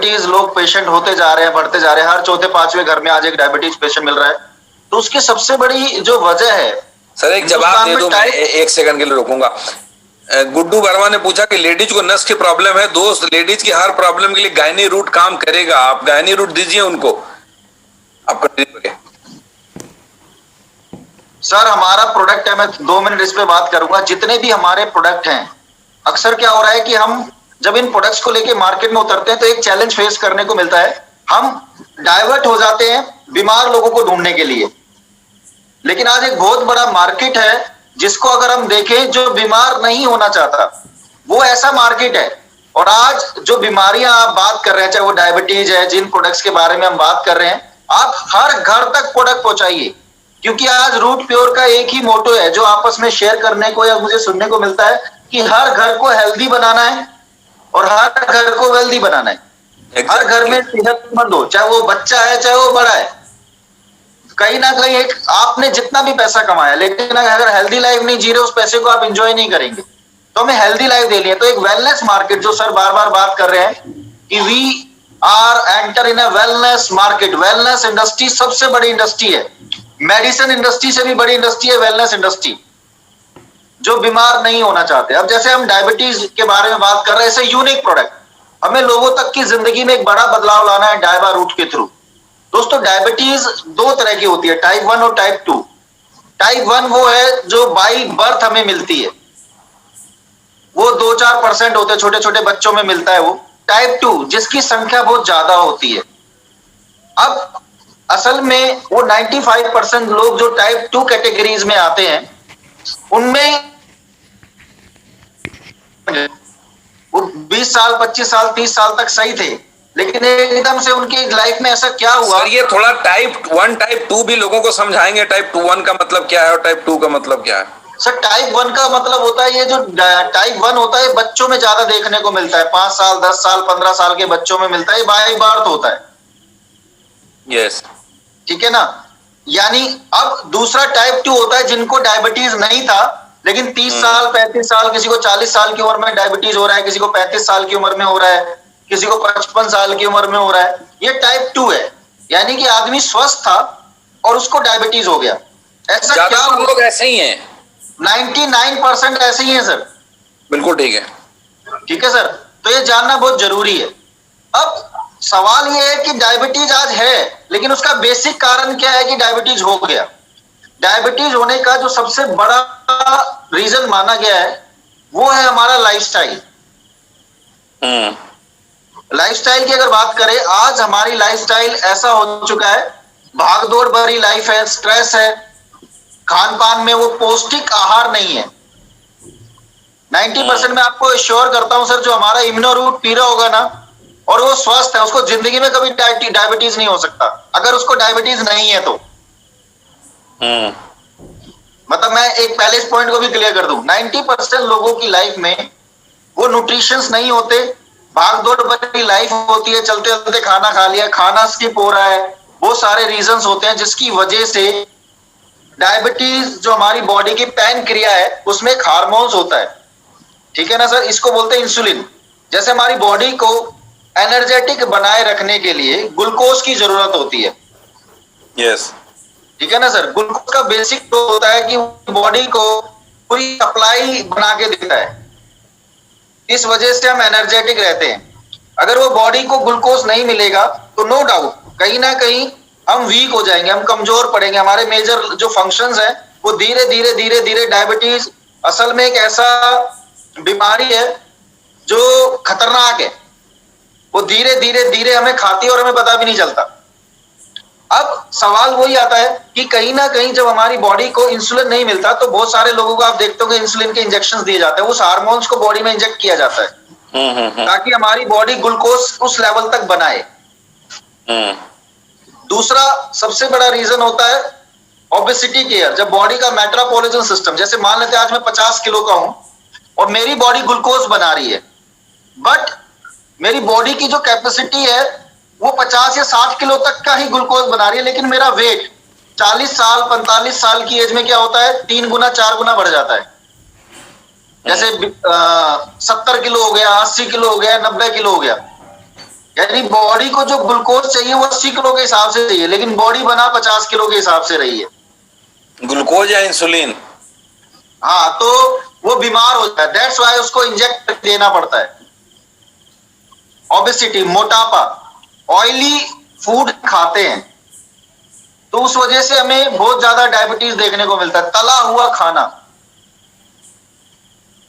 Diabetes लोग patient होते जा रहे हैं, बढ़ते जा रहे हैं, हर चौथे पांचवें घर में आज एक डायबिटीज पेशेंट मिल रहा है। तो उसकी सबसे बड़ी जो वजह है, सर एक जवाब दे दो, मैं एक सेकंड के लिए रोकूंगा। गुड्डू वर्मा ने पूछा कि लेडीज को नस की प्रॉब्लम है। दोस्त, लेडीज की हर प्रॉब्लम के लिए गायनी रूट काम करेगा। आप गायनी रूट दीजिए उनको। आप कंटिन्यू करिए। सर हमारा प्रोडक्ट है, मैं 2 मिनट इस पे बात करूंगा। जितने भी हमारे प्रोडक्ट हैं, अक्सर क्या हो रहा है कि हम जब इन प्रोडक्ट्स को लेके मार्केट में उतरते हैं तो एक चैलेंज फेस करने को मिलता है। हम डाइवर्ट हो जाते हैं बीमार लोगों को ढूंढने के लिए, लेकिन आज एक बहुत बड़ा मार्केट है जिसको अगर हम देखें, जो बीमार नहीं होना चाहता, वो ऐसा मार्केट है। और आज जो बीमारियां आप बात कर रहे हैं, चाहे वो डायबिटीज है, जिन प्रोडक्ट्स के बारे में हम बात कर रहे हैं, आप हर घर तक प्रोडक्ट पहुंचाइए। क्योंकि आज रूट प्योर का एक ही मोटो है जो आपस में शेयर करने को या मुझे सुनने को मिलता है कि हर घर को हेल्दी बनाना है और हर घर को वेल्दी बनाना है। हर घर में सेहतमंद हो, चाहे वो बच्चा है चाहे वो बड़ा है। कहीं ना कहीं एक आपने जितना भी पैसा कमाया, लेकिन अगर हेल्दी लाइफ नहीं जी रहे, उस पैसे को आप एंजॉय नहीं करेंगे। तो हमें हेल्दी लाइफ देनी है। तो एक वेलनेस मार्केट, जो सर बार बार बात कर रहे हैं कि we are enter in a wellness market. Wellness industry सबसे बड़ी इंडस्ट्री है, मेडिसिन इंडस्ट्री से भी बड़ी इंडस्ट्री है वेलनेस इंडस्ट्री, जो बीमार नहीं होना चाहते। अब जैसे हम डायबिटीज के बारे में बात कर रहे हैं, ऐसे यूनिक प्रोडक्ट, हमें लोगों तक की जिंदगी में एक बड़ा बदलाव लाना है डायबा रूट के थ्रू। दोस्तों, डायबिटीज 2 तरह की होती है, टाइप 1 और टाइप 2। टाइप 1 वो है जो बाई बर्थ हमें मिलती है, वो 2-4% होते हैं, छोटे छोटे बच्चों में मिलता है वो। टाइप 2 जिसकी संख्या बहुत ज्यादा होती है। अब असल में वो 95% लोग जो टाइप 2 कैटेगरीज में आते हैं, उनमें वो 20 साल 25 साल 30 साल तक सही थे, लेकिन एकदम से उनकी लाइफ में ऐसा क्या हुआ। सर ये थोड़ा टाइप 1 टाइप 2 भी लोगों को समझाएंगे। टाइप 1 का मतलब क्या है और टाइप 2 का मतलब क्या है? सर टाइप 1 का मतलब होता है, ये जो टाइप 1 होता है बच्चों में ज्यादा देखने को मिलता है, 5 साल 10 साल 15 साल के बच्चों में मिलता है, बाय बर्थ होता है। यस, ठीक है ना। यानी अब दूसरा टाइप 2 होता है जिनको डायबिटीज नहीं था, लेकिन 30 साल 35 साल, किसी को 40 साल की उम्र में डायबिटीज हो रहा है, किसी को 35 साल की उम्र में हो रहा है, किसी को 55 साल की उम्र में हो रहा है। ये टाइप 2 है, यानी कि आदमी स्वस्थ था और उसको डायबिटीज हो गया। ऐसा क्या लोग ऐसे ही हैं? 99% ऐसे ही हैं सर। बिल्कुल ठीक है। ठीक है सर, तो ये जानना बहुत जरूरी है। अब सवाल ये है कि डायबिटीज आज है, लेकिन उसका बेसिक कारण क्या है कि डायबिटीज हो गया। डायबिटीज होने का जो सबसे बड़ा रीजन माना गया है वो है हमारा लाइफस्टाइल। लाइफस्टाइल की अगर बात करें, आज हमारी लाइफस्टाइल ऐसा हो चुका है, भागदौड़ भरी लाइफ है, स्ट्रेस है, खान पान में वो पौष्टिक आहार नहीं है। 90% मैं आपको एश्योर करता हूं सर, जो हमारा इम्यूनो रूट पी रहा होगा ना और वो स्वस्थ है, उसको जिंदगी में कभी डायबिटीज नहीं हो सकता, अगर उसको डायबिटीज नहीं है तो। मतलब मैं एक पहले इस पॉइंट को भी क्लियर कर दूं, 90% लोगों की लाइफ में वो न्यूट्रिशंस नहीं होते, भागदौड़ भरी लाइफ होती है, चलते चलते खाना खा लिया, खाना स्किप हो रहा है, बहुत सारे रीजंस होते हैं जिसकी वजह से डायबिटीज, जो हमारी बॉडी की पैनक्रिया है, उसमें एक हार्मोन्स होता है। ठीक है ना सर, इसको बोलते हैं इंसुलिन। जैसे हमारी बॉडी को एनर्जेटिक बनाए रखने के लिए ग्लूकोज की जरूरत होती है। यस, ठीक है ना सर, ग्लूकोज का बेसिक तो होता है कि बॉडी को पूरी सप्लाई बना के देता है, इस वजह से हम एनर्जेटिक रहते हैं। अगर वो बॉडी को ग्लूकोज नहीं मिलेगा तो नो डाउट कहीं ना कहीं हम वीक हो जाएंगे, हम कमजोर पड़ेंगे, हमारे मेजर जो फंक्शंस हैं वो धीरे धीरे धीरे धीरे। डायबिटीज असल में एक ऐसा बीमारी है जो खतरनाक है, वो धीरे धीरे धीरे हमें खाती है और हमें पता भी नहीं चलता। अब सवाल वही आता है कि कहीं ना कहीं जब हमारी बॉडी को इंसुलिन नहीं मिलता तो बहुत सारे लोगों को आप देखते हो कि इंसुलिन के इंजेक्शन दिए जाते हैं, उस हार्मोन्स को बॉडी में इंजेक्ट किया जाता है ताकि हमारी बॉडी ग्लूकोज उस लेवल तक बनाए। दूसरा सबसे बड़ा रीजन होता है ओबेसिटी केयर। जब बॉडी का मेटाबॉलिज्म सिस्टम, जैसे मान लेते हैं आज मैं 50 किलो का हूं और मेरी बॉडी ग्लूकोज बना रही है, बट मेरी बॉडी की जो कैपेसिटी है वो 50 या 60 किलो तक का ही ग्लूकोज बना रही है, लेकिन मेरा वेट 40 साल 45 साल की एज में क्या होता है, 3 गुना 4 गुना बढ़ जाता है। जैसे 70 किलो हो गया, 80 किलो हो गया, 90 किलो हो गया। यानी बॉडी को जो ग्लूकोज चाहिए वो 80 किलो के हिसाब से चाहिए, लेकिन बॉडी बना 50 किलो के हिसाब से रही है। ग्लूकोज या इंसुलिन? हाँ, तो वो बीमार होता है, दैट्स वाई उसको इंजेक्ट देना पड़ता है। ओबेसिटी, मोटापा, ऑयली फूड खाते हैं तो उस वजह से हमें बहुत ज्यादा डायबिटीज देखने को मिलता है। तला हुआ खाना,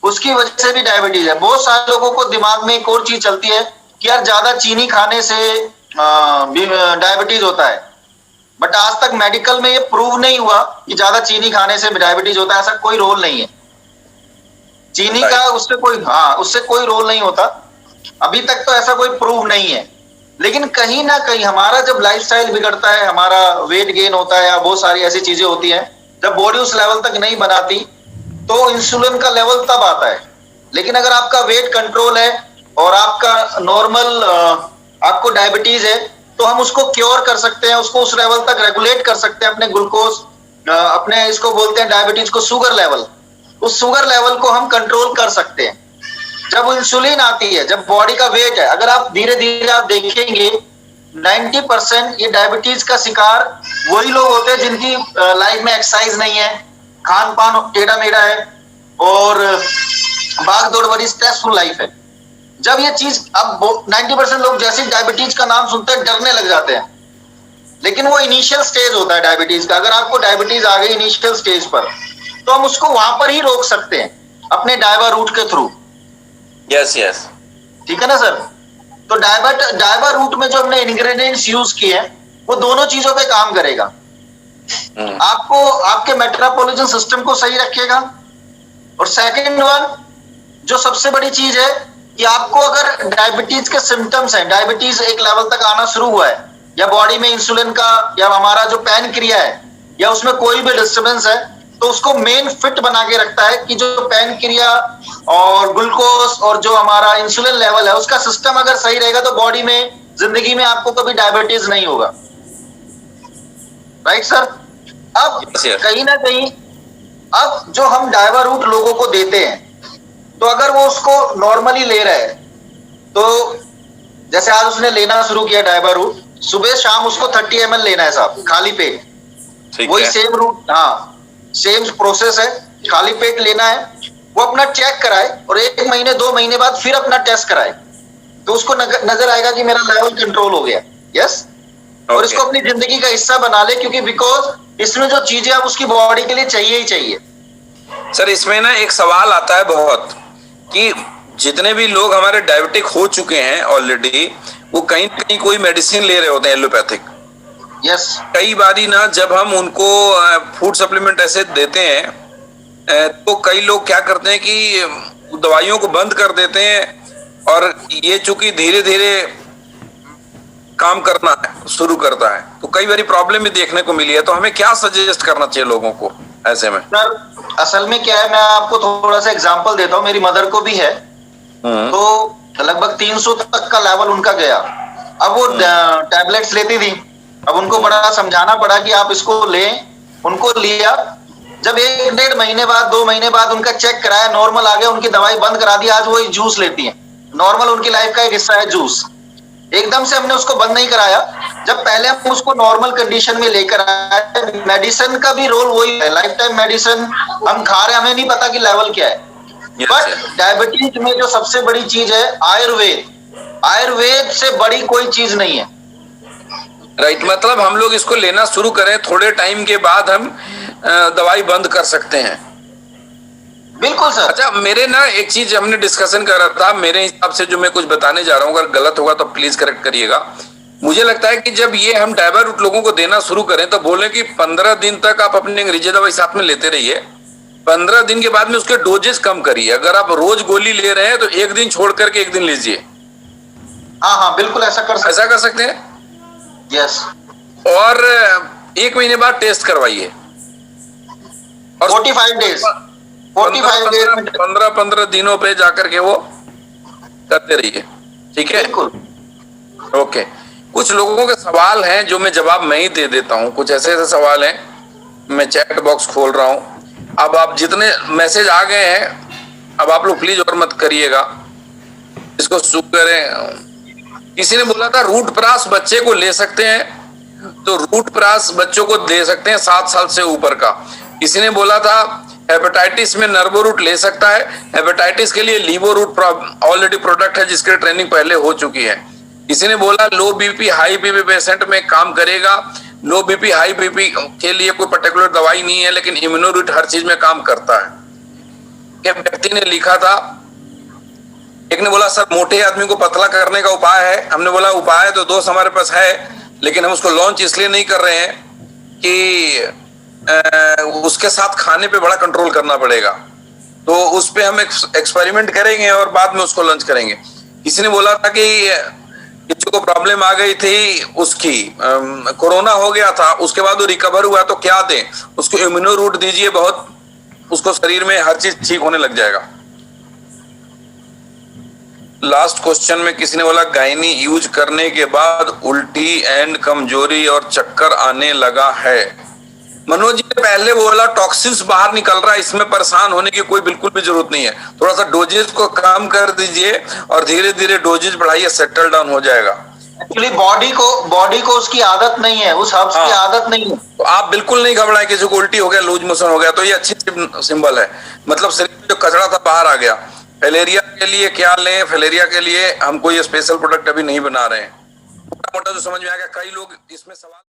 उसकी वजह से भी डायबिटीज है। बहुत सारे लोगों को दिमाग में एक और चीज चलती है कि यार ज्यादा चीनी खाने से डायबिटीज होता है, बट आज तक मेडिकल में ये प्रूव नहीं हुआ कि ज्यादा चीनी खाने से डायबिटीज होता है। ऐसा कोई रोल नहीं है चीनी का, उससे कोई रोल नहीं होता। अभी तक तो ऐसा कोई प्रूव नहीं है। लेकिन कहीं ना कहीं हमारा जब लाइफस्टाइल बिगड़ता है, हमारा वेट गेन होता है या बहुत सारी ऐसी चीजें होती हैं, जब बॉडी उस लेवल तक नहीं बनाती तो इंसुलिन का लेवल तब आता है। लेकिन अगर आपका वेट कंट्रोल है और आपका नॉर्मल आपको डायबिटीज है तो हम उसको क्योर कर सकते हैं, उसको उस लेवल तक रेगुलेट कर सकते हैं। अपने ग्लूकोज, अपने इसको बोलते हैं डायबिटीज को शुगर लेवल, उस शुगर लेवल को हम कंट्रोल कर सकते हैं। जब इंसुलिन आती है, जब बॉडी का वेट है, अगर आप धीरे धीरे आप देखेंगे 90% ये डायबिटीज का शिकार वही लोग होते हैं जिनकी लाइफ में एक्सरसाइज नहीं है, खान पान टेढ़ा मेढ़ा है और भाग दौड़ वाली स्ट्रेसफुल लाइफ है। जब ये चीज, अब 90% लोग जैसे डायबिटीज का नाम सुनते हैं डरने लग जाते हैं, लेकिन वो इनिशियल स्टेज होता है डायबिटीज का। अगर आपको डायबिटीज आ गई इनिशियल स्टेज पर तो हम उसको वहां पर ही रोक सकते हैं अपने डायबा रूट के थ्रू। यस यस, ठीक है ना सर। तो डायबा रूट में जो हमने इंग्रेडिएंट्स यूज किए हैं वो दोनों चीजों पे काम करेगा। आपको आपके मेटाबॉलिज्म सिस्टम को सही रखेगा, और सेकंड वन जो सबसे बड़ी चीज है कि आपको अगर डायबिटीज के सिम्टम्स हैं, डायबिटीज एक लेवल तक आना शुरू हुआ है या बॉडी में इंसुलिन का या हमारा जो पैनक्रिया है या उसमें कोई भी डिस्टर्बेंस है, तो उसको मेन फिट बना के रखता है कि जो पैनक्रिया और ग्लूकोज और जो हमारा इंसुलिन लेवल है उसका सिस्टम अगर सही रहेगा तो बॉडी में, जिंदगी में आपको कभी डायबिटीज नहीं होगा। Right sir. अब कहीं ना कहीं अब जो हम डायबा रूट लोगों को देते हैं, तो अगर वो उसको नॉर्मली ले रहा है, तो जैसे आज उसने लेना शुरू किया डायबा रूट, सुबह शाम उसको 30 ml लेना है साहब, खाली पेट। वही सेम रूट, हाँ सेम प्रोसेस है, खाली पेट लेना है। वो अपना चेक कराए और 1 महीने 2 महीने बाद फिर अपना टेस्ट कराए, तो उसको नजर आएगा कि मेरा लेवल कंट्रोल हो गया। यस। और इसको अपनी जिंदगी का हिस्सा बना ले, क्योंकि बिकॉज इसमें जो चीजें अब उसकी बॉडी के लिए चाहिए ही चाहिए। सर इसमें ना एक सवाल आता है बहुत कि जितने भी लोग हमारे डायबिटिक हो चुके हैं ऑलरेडी, वो कहीं ना कहीं कोई मेडिसिन ले रहे होते हैं एलोपैथिक। यस। कई बारी ना जब हम उनको फूड सप्लीमेंट ऐसे देते हैं तो कई लोग क्या करते हैं कि दवाइयों को बंद कर देते हैं, और ये चूंकि धीरे धीरे काम करना शुरू करता है तो कई बारी प्रॉब्लम भी देखने को मिली है। तो हमें क्या सजेस्ट करना चाहिए लोगों को ऐसे में? सर असल में क्या है, मैं आपको थोड़ा सा एग्जांपल देता हूँ। मेरी मदर को भी है, तो लगभग 300 तक का लेवल उनका गया। अब वो टैबलेट्स लेती थी, अब उनको बड़ा समझाना पड़ा कि आप इसको लें। उनको लिया, जब 1-1.5 महीने बाद 2 महीने बाद उनका चेक कराया, नॉर्मल आ गया, उनकी दवाई बंद करा दी। आज वो जूस लेती है, नॉर्मल उनकी लाइफ का एक हिस्सा है जूस। एकदम से हमने उसको बंद नहीं कराया, जब पहले हम उसको नॉर्मल कंडीशन में लेकर आए। मेडिसिन का भी रोल वही है, लाइफ टाइम मेडिसिन हम खा रहे हैं, हमें नहीं पता कि लेवल क्या है। बट डायबिटीज में जो सबसे बड़ी चीज है आयुर्वेद, आयुर्वेद से बड़ी कोई चीज नहीं है। राइट, मतलब हम लोग इसको लेना शुरू करें, थोड़े टाइम के बाद हम दवाई बंद कर सकते हैं। बिल्कुल सर। अच्छा, मेरे ना एक चीज हमने डिस्कशन कर रहा था, मेरे हिसाब से जो मैं कुछ बताने जा रहा हूँ, अगर गलत होगा तो प्लीज करेक्ट करिएगा। मुझे लगता है कि जब ये हम डायबा रूट लोगों को देना शुरू करें तो बोले कि 15 दिन तक आप अपनी अंग्रेजी दवाई साथ में लेते रहिए, 15 दिन के बाद में उसके डोजेस कम करिए। अगर आप रोज गोली ले रहे हैं तो 1 दिन छोड़ करके 1 दिन लीजिए। हाँ बिल्कुल ऐसा कर सकते हैं। यस। और 1 महीने बाद टेस्ट करवाइए, और 45 डेज 15 दिनों पे जाकर के वो करते रहिए। ठीक है, बिल्कुल। ओके। कुछ लोगों के सवाल हैं जो मैं जवाब मैं ही दे देता हूं। कुछ ऐसे सवाल हैं, मैं चैट बॉक्स खोल रहा हूं। अब आप जितने मैसेज आ गए हैं, अब आप लोग प्लीज और मत करिएगा, इसको शुरू करें। किसी ने बोला था रूट प्रास बच्चे को ले सकते हैं, तो रूट प्रास बच्चों को दे सकते हैं 7 साल से ऊपर का। किसी ने बोला था हेपेटाइटिस में नर्वो रूट ले सकता है, हेपेटाइटिस के लिए लीवो रूट ऑलरेडी प्रोडक्ट है जिसकी ट्रेनिंग पहले हो चुकी है। किसी ने बोला लो बीपी हाई बीपी पेशेंट में काम करेगा, लो बीपी हाई बीपी के लिए कोई पर्टिकुलर दवाई नहीं है, लेकिन इम्यूनो रूट हर चीज में काम करता है। एक व्यक्ति ने लिखा था, एक ने बोला सर मोटे आदमी को पतला करने का उपाय है। हमने बोला उपाय तो दोस्त हमारे पास है, लेकिन हम उसको लॉन्च इसलिए नहीं कर रहे हैं कि उसके साथ खाने पे बड़ा कंट्रोल करना पड़ेगा, तो उस पे हम एक्सपेरिमेंट करेंगे और बाद में उसको लॉन्च करेंगे। किसी ने बोला था कि किसी को प्रॉब्लम आ गई थी, उसकी कोरोना हो गया था, उसके बाद वो रिकवर हुआ तो क्या दें, उसको इम्यूनो रूट दीजिए, बहुत उसको शरीर में हर चीज ठीक होने लग जाएगा। लास्ट क्वेश्चन में किसी ने बोला गायनी यूज करने के बाद उल्टी एंड कमजोरी और चक्कर आने लगा है। मनोज जी ने पहले बोला टॉक्सिन्स बाहर निकल रहा है, इसमें परेशान होने की कोई बिल्कुल भी जरूरत नहीं है। थोड़ा सा डोजेज को कम कर दीजिए और धीरे धीरे डोजेज बढ़ाइए, सेटल डाउन हो जाएगा। एक्चुअली बॉडी को उसकी आदत नहीं है, उस हर्ब्स की आदत नहीं है। तो आप बिल्कुल नहीं घबराएं, किसी को उल्टी हो गया, लूज मोशन हो गया, तो ये अच्छी सिंबल है, मतलब शरीर में जो कचरा था बाहर आ गया। फैलेरिया के लिए क्या लें, फैलेरिया के लिए हम कोई स्पेशल प्रोडक्ट अभी नहीं बना रहे हैं। मोटा मोटा जो समझ में आ गया, कई लोग इसमें सवाल